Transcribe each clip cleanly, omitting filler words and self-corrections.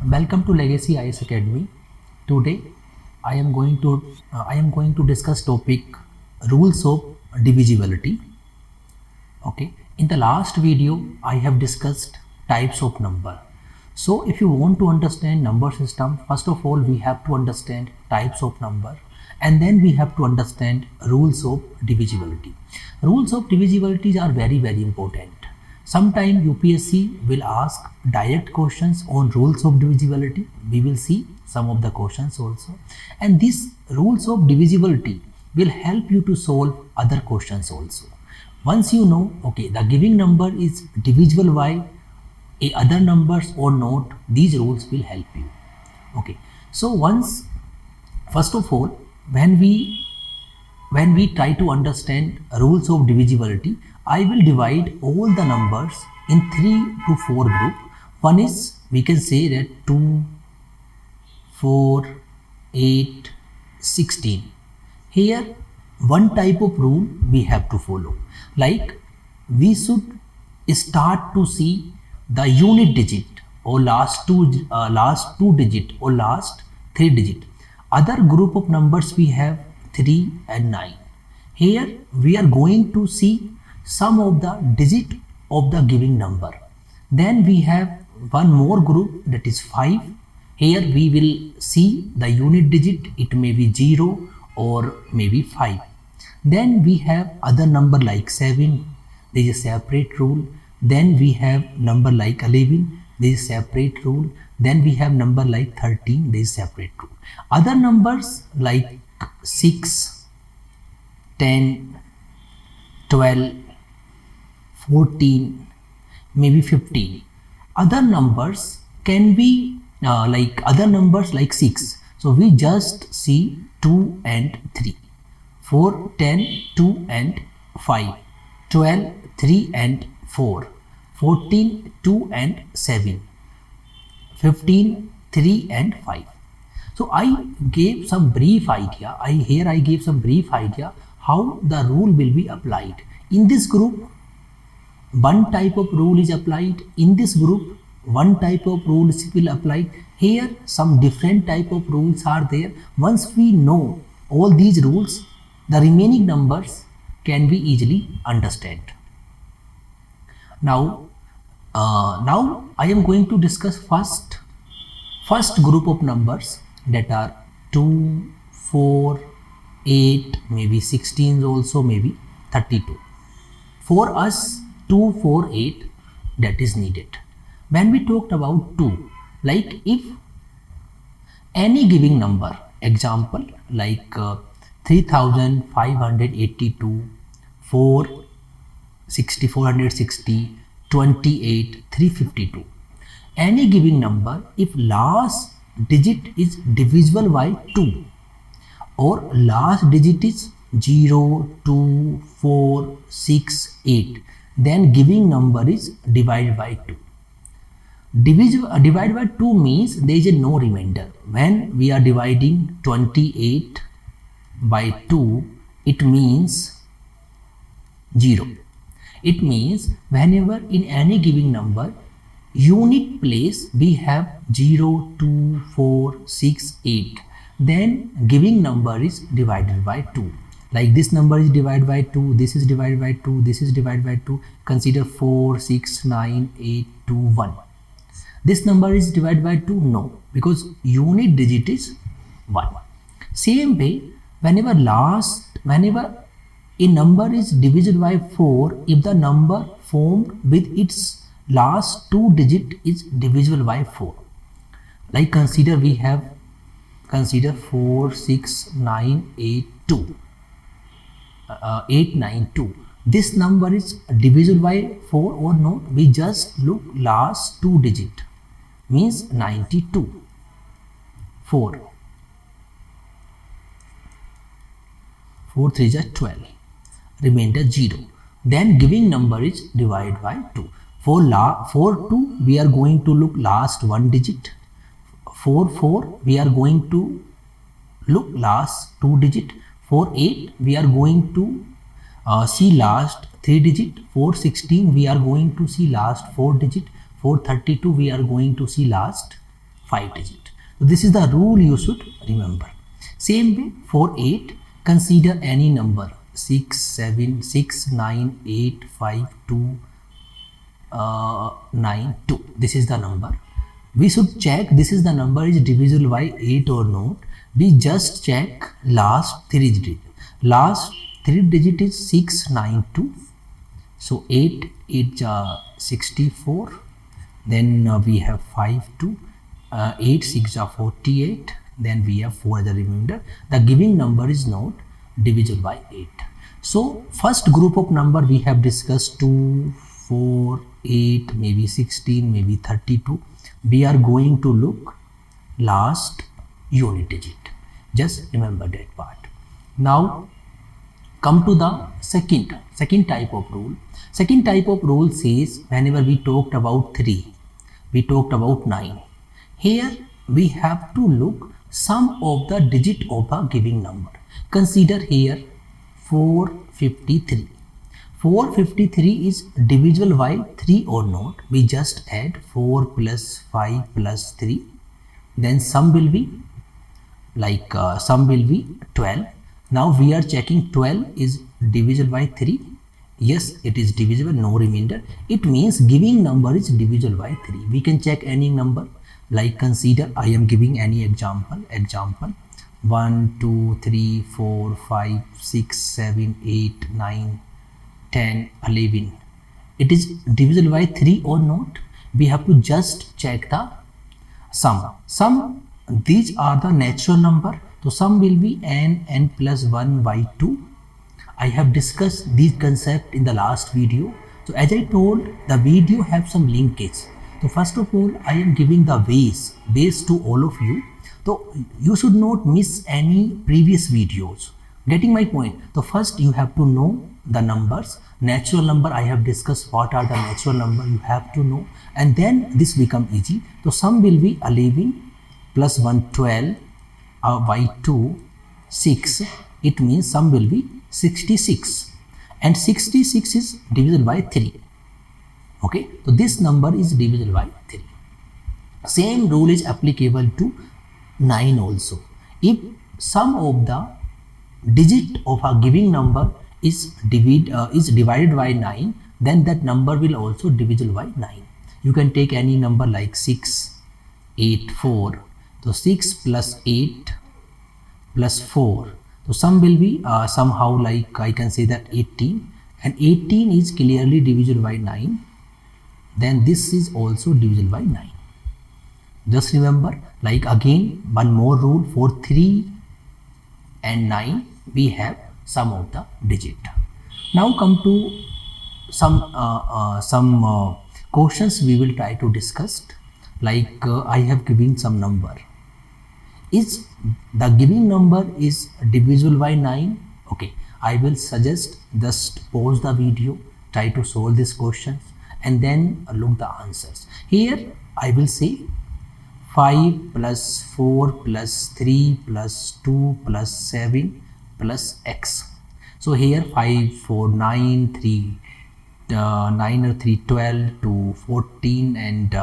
Welcome to Legacy IAS Academy. Today I am going to discuss topic rules of divisibility. Okay, in the last video I have discussed types of number. So if you want to understand number system, first of all we have to understand types of number, and then we have to understand rules of divisibility. Rules of divisibility are very important. Sometime UPSC will ask direct questions on rules of divisibility. We will see some of the questions also, and these rules of divisibility will help you to solve other questions also. Once you know, okay, the giving number is divisible by other numbers or not, these rules will help you. Okay, so first of all, when we try to understand rules of divisibility, I will divide all the numbers in 3 to 4 group. One is, we can say that 2, 4, 8, 16. Here one type of rule we have to follow. Like, we should start to see the unit digit or last two digit or last 3 digit. Other group of numbers we have 3 and 9. Here we are going to see sum of the digit of the giving number. Then we have one more group, that is 5. Here we will see the unit digit, it may be 0 or maybe 5. Then we have other number like 7, there is a separate rule. Then we have number like 11, there is a separate rule. Then we have number like 13, there is a separate rule. Other numbers like 6, 10, 12, 14, maybe 15. Other numbers can be other numbers like 6. So we just see 2 and 3. 4, 10, 2 and 5. 12, 3 and 4. 14, 2 and 7. 15, 3 and 5. So I gave some brief idea. I gave some brief idea how the rule will be applied. In this group, one type of rule is applied. In this group, one type of rules will apply. Here some different type of rules are there. Once we know all these rules, the remaining numbers can be easily understood. Now I am going to discuss first group of numbers, that are 2, 4, 8, maybe 16 also, maybe 32. For us, 2, 4, 8, that is needed. When we talked about 2, like if any giving number, example like 3582, 460, 28, 352, any giving number, if last digit is divisible by 2 or last digit is 0, 2, 4, 6, 8, then giving number is divided by 2. Divided by 2 means there is a no remainder. When we are dividing 28 by 2, it means 0. It means whenever in any giving number, unit place we have 0, 2, 4, 6, 8, then giving number is divided by 2. Like this number is divided by 2, this is divided by 2, this is divided by 2. Consider 4, 6, 9, 8, 2, 1. This number is divided by 2? No, because unit digit is 1. Same way, whenever a number is divisible by 4, if the number formed with its last 2 digit is divisible by 4. Like consider 4, 6, 9, 8, 2. 8, 9, 2. This number is divisible by 4 or not? We just look last 2 digit, means 92. 4 3 is 12, remainder 0. Then giving number is divided by 2. For 2 we are going to look last 1 digit. For 4 we are going to look last 2 digit. For 8 we are going to see last 3 digit. For 16 we are going to see last 4 digit. For 32 we are going to see last 5 digit. So this is the rule you should remember. Same way for 8, consider any number 6, 7, 6, 9, 8, 5, 2, 9, 2. This is the number. We should check this is the number is divisible by 8 or not. We just check last 3 digit. Last 3 digit is 6, 9, 2. So 8 is 64. Then we have 5, 2. 8, 6 are 48. Then we have 4 as a remainder. The giving number is not divisible by 8. So first group of number we have discussed 2, 4, 8, maybe 16, maybe 32. We are going to look last unit digit. Just remember that part. Now come to the second type of rule. Second type of rule says whenever we talked about 3, we talked about 9. Here we have to look sum of the digit of a giving number. Consider here 453. 453 is divisible by 3 or not. We just add 4 plus 5 plus 3. Then sum will be 12. Now we are checking 12 is divisible by 3. Yes, it is divisible, no remainder. It means giving number is divisible by 3. We can check any number, like consider I am giving any example 1, 2, 3, 4, 5, 6, 7, 8, 9, 10, 11. It is divisible by 3 or not. We have to just check the sum. These are the natural number. So sum will be n plus 1 by 2. I have discussed these concepts in the last video. So as I told, the video have some linkage. So first of all, I am giving the base to all of you. So you should not miss any previous videos. Getting my point? So first you have to know the numbers. Natural number I have discussed what are the natural number you have to know, and then this become easy. So sum will be 11 plus 1 12 by 2 6. It means sum will be 66, and 66 is divisible by 3. Okay, so this number is divisible by 3. Same rule is applicable to 9 also. If sum of the digit of a giving number is divided by 9, then that number will also divisible by 9. You can take any number like 6, 8, 4. So 6 plus 8 plus 4. So sum will be somehow like I can say that 18, and 18 is clearly divisible by 9. Then this is also divisible by 9. Just remember, like again one more rule, for 3 and 9 we have sum of the digit. Now come to some questions we will try to discuss. Like I have given some number. Is the giving number is divisible by 9? Okay, I will suggest just pause the video, try to solve these questions, and then look the answers. Here I will say 5 plus 4 plus 3 plus 2 plus 7 plus x. So here 5, 4, 9, 3, 9 or 3, 12 to 14 and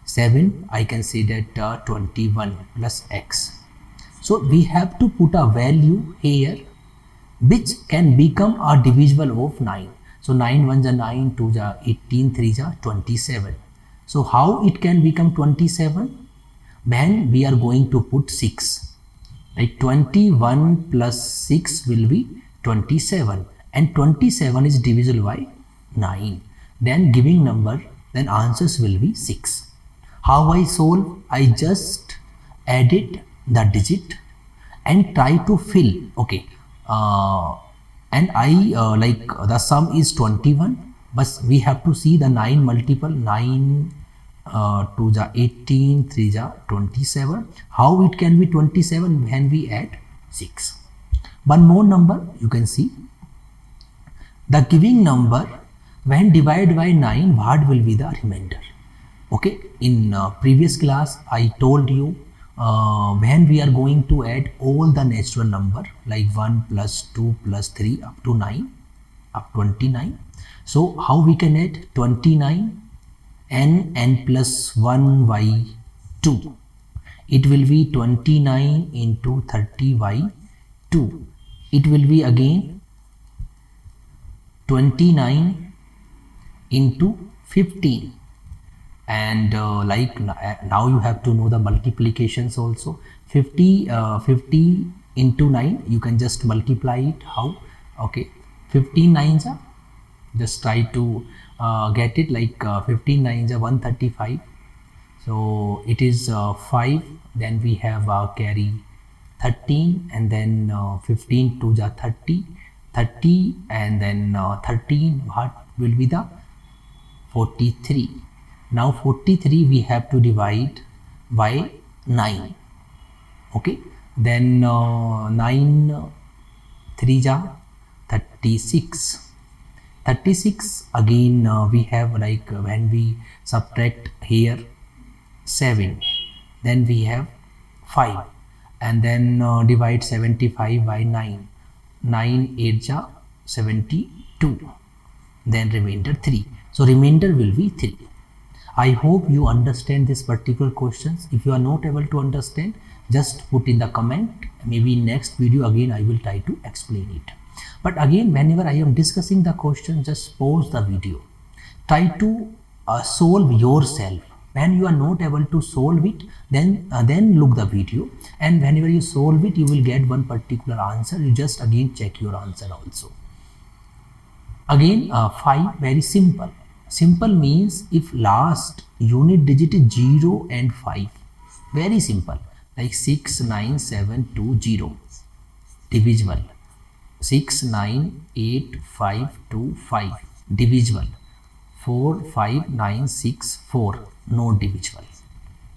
7. I can say that 21 plus x. So we have to put a value here which can become a divisible of 9. So 9 1s are 9, 2s are 18, 3s are 27. So how it can become 27? When we are going to put 6. Like 21 plus 6 will be 27, and 27 is divisible by 9. Then giving number, then answers will be 6. How I solve? I just added the digit and try to fill. Okay, and I like the sum is 21, but we have to see the 9 multiple. 9 2 are 18, 3 are 27. How it can be 27 when we add 6? One more number you can see. The giving number when divided by 9, what will be the remainder? Okay, in previous class I told you when we are going to add all the natural number like 1 plus 2 plus 3 up to 9, up 29. So how we can add 29 n plus 1 by 2. it will be 29 into 30 by 2. It will be again 29 into 15, and now you have to know the multiplications also. 50 into 9, you can just multiply it. How? Okay, 15 nines are, just try to get it, 15 nines are 135. So it is 5, then we have carry 13, and then 15 to the 30, and then 13, what will be the 43. Now 43 we have to divide by 9. Okay, then 9 3 ja 36. 36 again we have, when we subtract here 7, then we have 5, and then divide 75 by 9. 9 8 ja 72, then remainder 3. So remainder will be 3. I hope you understand this particular questions. If you are not able to understand, just put in the comment. Maybe in next video again I will try to explain it. But again, whenever I am discussing the question, just pause the video. Try to solve yourself. When you are not able to solve it, then look the video, and whenever you solve it, you will get one particular answer. You just again check your answer also. Again 5, very simple. Simple means if last unit digit is 0 and 5, very simple, like 6 9 7 2 0, divisible. 6 9 8 5 2 5, divisible. 4 5 9 6 4, not divisible.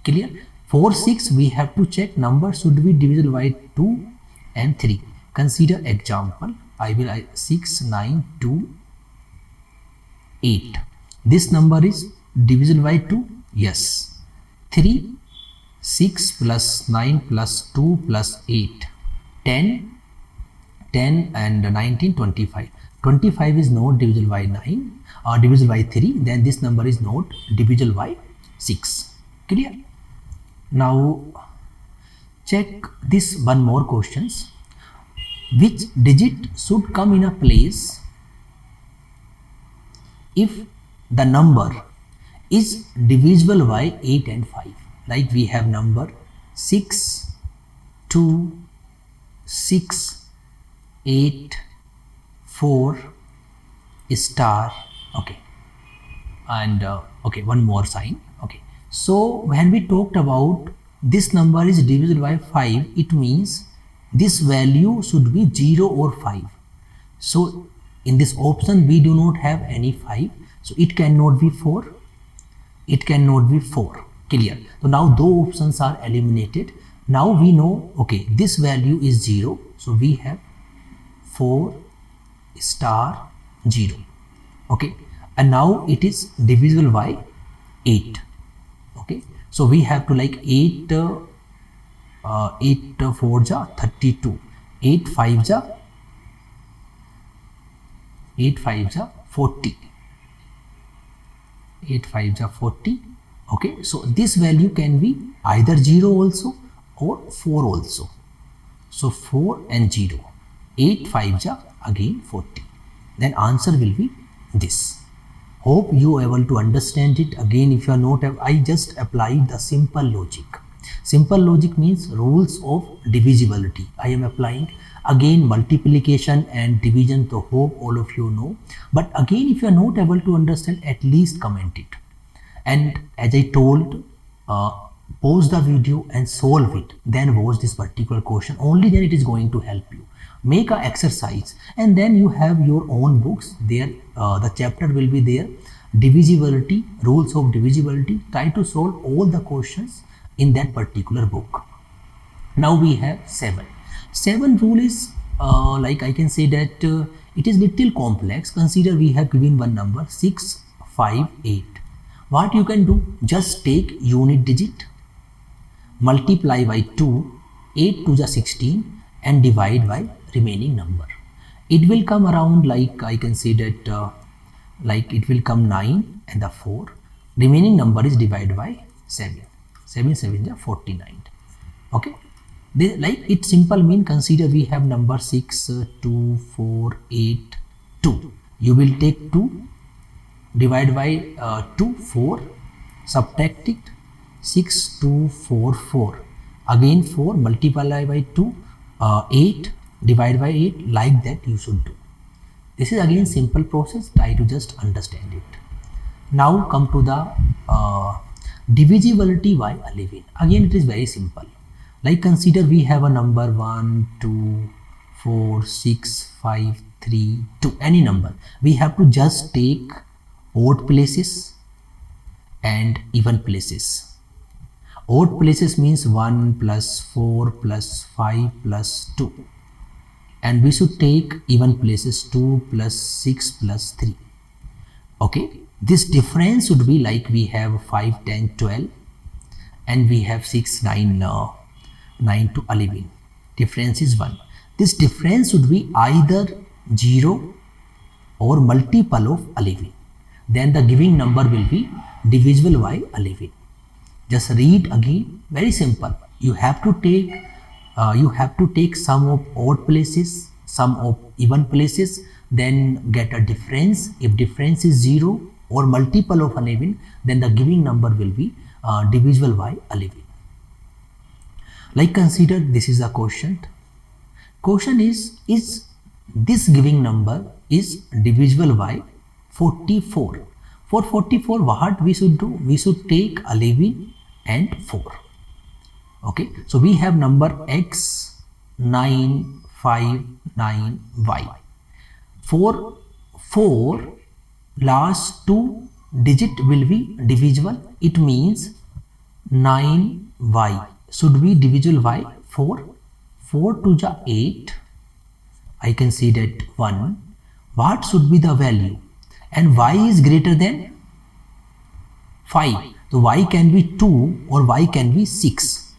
Clear? 4 6 we have to check number should be divisible by 2 and 3. Consider example. I will 6 9 2 8. This number is divisible by 2. Yes. 3 6 plus 9 plus 2 plus 8, 10 and 19 25. 25 is not divisible by 9 or divisible by 3, then this number is not divisible by 6. Clear? Now check this one more questions. Which digit should come in a place if the number is divisible by 8 and 5? Like we have number 6 2 6 8 4 star. Okay, and okay, one more sign. Okay, so when we talked about this number is divisible by 5, it means this value should be 0 or 5. So in this option we do not have any 5, so it cannot be 4, it cannot be 4. Clear? So now those options are eliminated. Now we know, okay, this value is 0, so we have 4 star 0. Okay, and now it is divisible by 8. Okay, so we have to 8 4 ja 32, 8 5 ja 40, 8 5 ja 40. Okay, so this value can be either 0 also or 4 also. So 4 and 0, 8 5 ja again 40. Then answer will be this. Hope you are able to understand it. Again, if you are not, I just applied the simple logic. Simple logic means rules of divisibility. I am applying again multiplication and division, so hope all of you know. But again, if you are not able to understand, at least comment it. And as I told, pause the video and solve it, then watch this particular question. Only then it is going to help you. Make an exercise, and then you have your own books there. The chapter will be there, divisibility, rules of divisibility. Try to solve all the questions in that particular book. Now we have 7 rule is I can say that it is little complex. Consider we have given one number 6 5 8. What you can do, just take unit digit, multiply by 2, 8 to the 16, and divide by remaining number. It will come around, I can say that it will come 9 and the 4. Remaining number is divided by 7. 7 7 is 49. Okay, like it simple mean, consider we have number 6 2 4 8 2. You will take 2, divide by 2 4, subtract it, 6 2 4 4, again 4, multiply by 2 8, divide by 8, like that you should do. This is again simple process, try to just understand it. Now come to the divisibility by 11. Again it is very simple. Like consider we have a number 1 2 4 6 5 3 2, any number. We have to just take odd places and even places. Odd places means 1 plus 4 plus 5 plus 2, and we should take even places 2 plus 6 plus 3. Okay, this difference would be like we have 5 10 12 and we have 6 9 9 to 11. Difference is 1. This difference would be either 0 or multiple of 11. Then the giving number will be divisible by 11. Just read again, very simple. You have to take sum of odd places, sum of even places, then get a difference. If difference is 0 or multiple of 11, then the giving number will be divisible by 11. Like consider this is a quotient. Quotient is this giving number is divisible by 44. For 44, what we should do? We should take 11 and 4. Okay, so we have number x 9 5 9 y. For 4, last 2 digit will be divisible. It means 9y should be divisible by 4. 4 to the 8. I can see that 1. What should be the value? And y is greater than 5. So y can be 2 or y can be 6.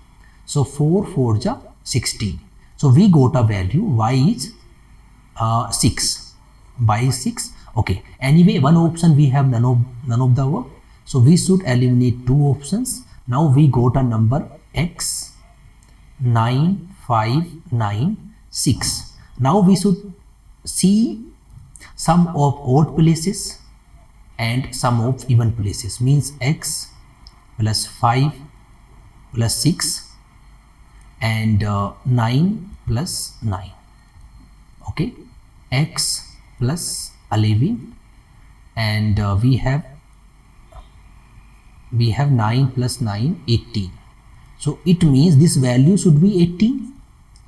So 4 4 ja 16. So we got a value y is 6. Y is 6. Okay. Anyway, one option we have none of the above. So we should eliminate 2 options. Now we got a number x 9 5 9 6. Now we should see sum of odd places and sum of even places, means x plus 5 plus 6 and 9 plus 9. Okay, x plus 11 and we have 9 plus 9 18. So it means this value should be 18.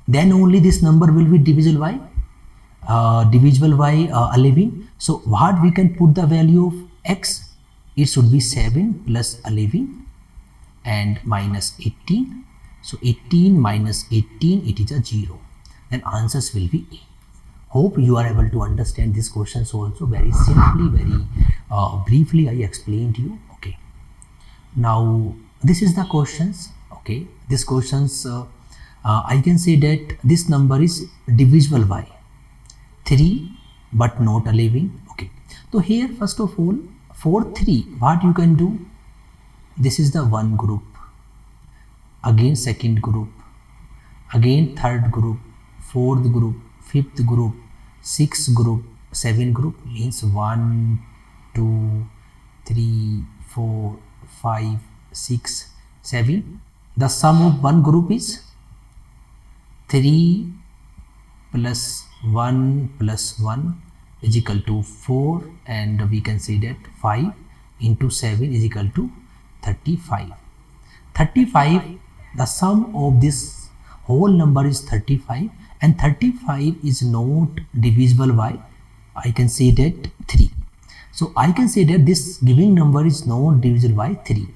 Then only this number will be divisible by 11. So what we can put the value of x? It should be 7 plus 11 and minus 18. So 18 minus 18, it is a 0. Then answers will be A. Hope you are able to understand these questions also. Very simply, very briefly I explained to you. Okay. Now this is the questions. Okay. These questions I can say that this number is divisible by 3 but not 11. Okay. So here first of all, for 3, what you can do? This is the one group, again second group, again third group, fourth group, fifth group, sixth group, seventh group, means 1 2 3 4 5 6 7. The sum of one group is 3 plus 1 plus 1 is equal to 4, and we can say that 5 into 7 is equal to 35. 35, the sum of this whole number is 35, and 35 is not divisible by, I can say that 3. So I can say that this giving number is not divisible by 3.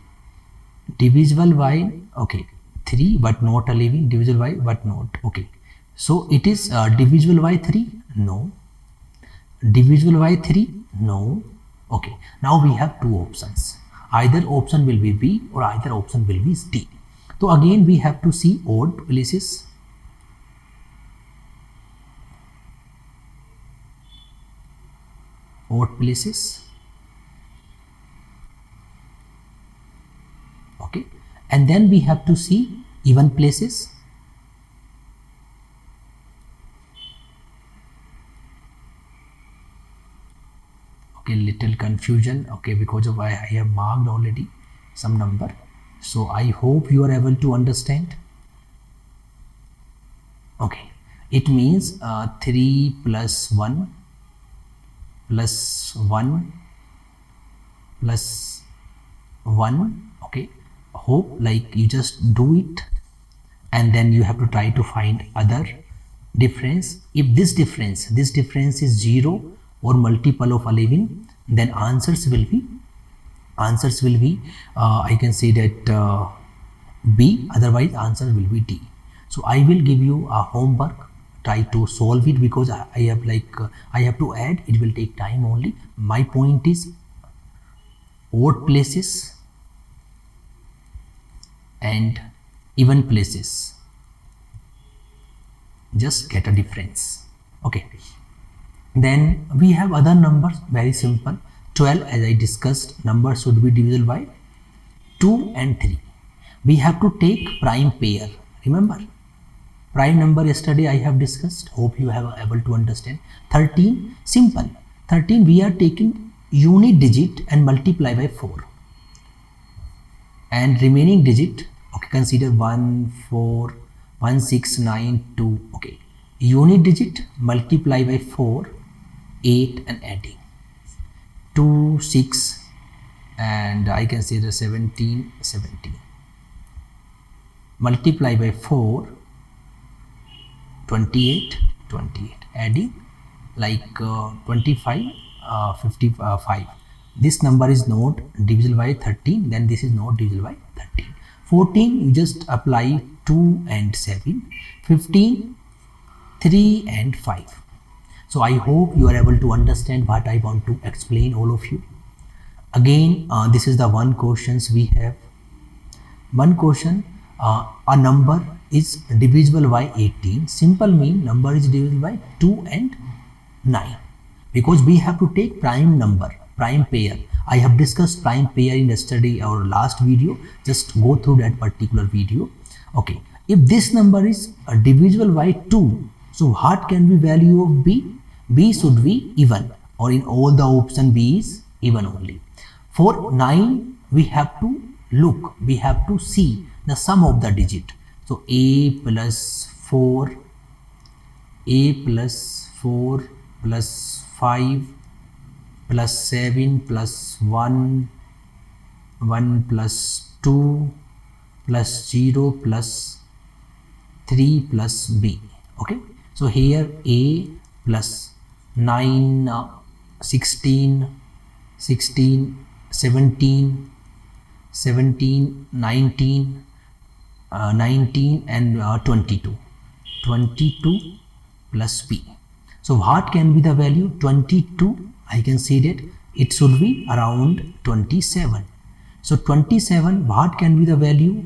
Divisible by, okay, 3 but not 11, divisible by but not, okay. So it is divisible by 3? No. Divisible by 3? No. Okay. Now we have two options. Either option will be B or either option will be D. So again we have to see odd places. Odd places. Okay. And then we have to see even places. Okay, little confusion, okay, because of I have marked already some number, so I hope you are able to understand. Okay, it means 3 plus 1 plus 1 plus 1. Okay, hope like you just do it and then you have to try to find other difference. If this difference is 0 or multiple of 11, then answers will be I can say that B, otherwise answer will be D. So I will give you a homework, try to solve it, because I have I have to add, it will take time only. My point is odd places and even places, just get a difference. Okay, then we have other numbers, very simple. 12, as I discussed, number should be divisible by 2 and 3. We have to take prime pair. Remember, prime number yesterday I have discussed, hope you have able to understand. 13, simple. 13 we are taking unit digit and multiply by 4, and remaining digit, okay, consider 1 4 1 6 9 2. Okay, unit digit multiply by 4 8 and adding 2 6, and I can say the 17 multiply by 4 28 adding 25 55. This number is not divisible by 13, then this is not divisible by 13. 14 you just apply 2 and 7. 15 3 and 5. So I hope you are able to understand what I want to explain all of you. Again, this is the one questions we have. One question, a number is divisible by 18. Simple mean number is divisible by 2 and 9, because we have to take prime number, prime pair. I have discussed prime pair in yesterday or last video, just go through that particular video. Okay, if this number is divisible by 2, so what can be value of B? B should be even, or in all the option B is even only. For 9 we have to look, we have to see the sum of the digit. So A plus 4 plus 5 plus 7 plus 1 plus 2 plus 0 plus 3 plus B. Okay, so here A plus 9 16 17 19 and 22 plus B. So what can be the value? 22, I can see that it should be around 27. So 27, what can be the value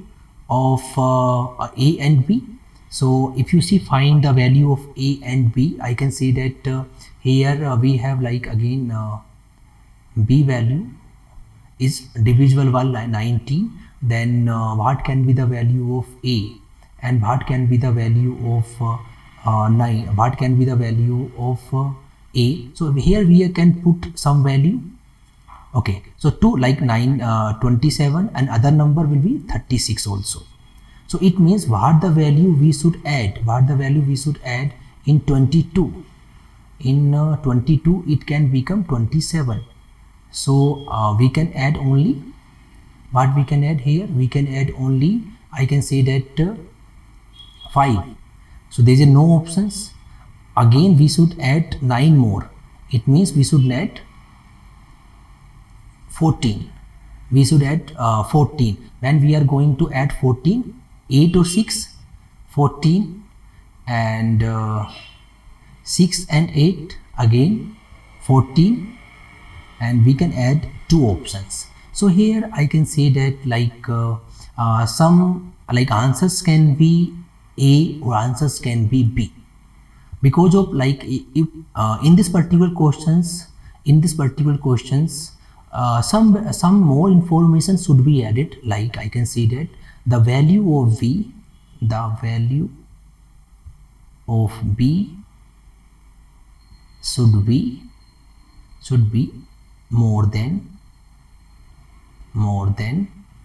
of A and B? So if you see, find the value of A and B, I can see that here we have again B value is divisible by 19. Then what can be the value of A, and what can be the value of 9, what can be the value of A? So here we can put some value. Okay, so 2 27, and other number will be 36 also. So it means what the value we should add, in 22. In 22 it can become 27. So we can add only, what we can add here? We can add only, I can say that 5. So there is no options. Again we should add 9 more. It means we should add 14. We should add 14. When we are going to add 14, 8 or 6, 14, and 6 and 8, again 14, and we can add 2 options. So here I can say that some answers can be A or answers can be B, because of if in this particular questions, some more information should be added. I can see that the value of V the value of b should be more than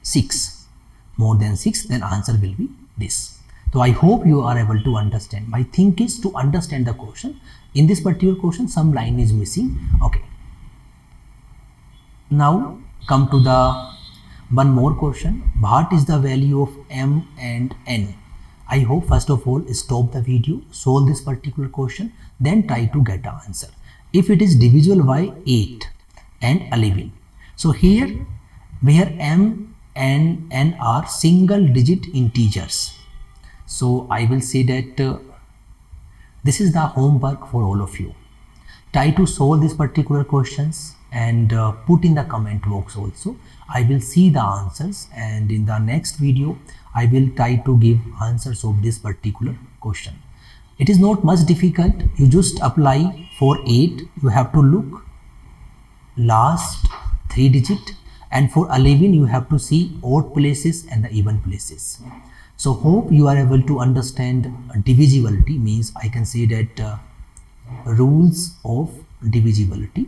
6, then answer will be this. So I hope you are able to understand. My thing is to understand the question. In this particular question some line is missing. Okay, now come to the one more question. What is the value of m and n? I hope first of all stop the video, solve this particular question, then try to get the answer. If it is divisible by 8 and 11, so here where m and n are single digit integers, so I will say that this is the homework for all of you. Try to solve these particular questions and put in the comment box also. I will see the answers, and in the next video I will try to give answers of this particular question. It is not much difficult. You just apply for 8, you have to look last 3 digit, and for 11 you have to see odd places and the even places. So hope you are able to understand divisibility, means I can say that rules of divisibility.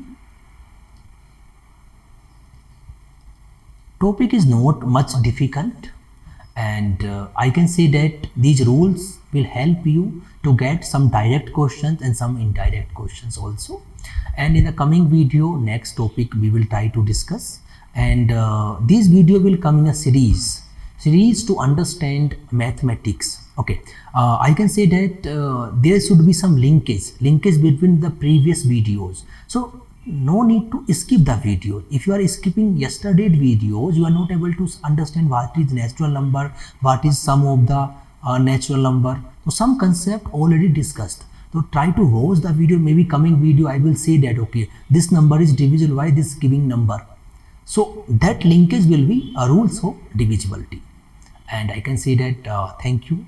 Topic is not much difficult, and I can say that these rules will help you to get some direct questions and some indirect questions also. And in the coming video, next topic we will try to discuss, and this video will come in a series to understand mathematics. Okay, I can say that there should be some linkage between the previous videos, so no need to skip the video. If you are skipping yesterday's videos, you are not able to understand what is natural number, what is sum of the natural number. So some concept already discussed. So try to watch the video. Maybe coming video I will say that okay, this number is divisible by this giving number. So that linkage will be a rules of divisibility. And I can say that thank you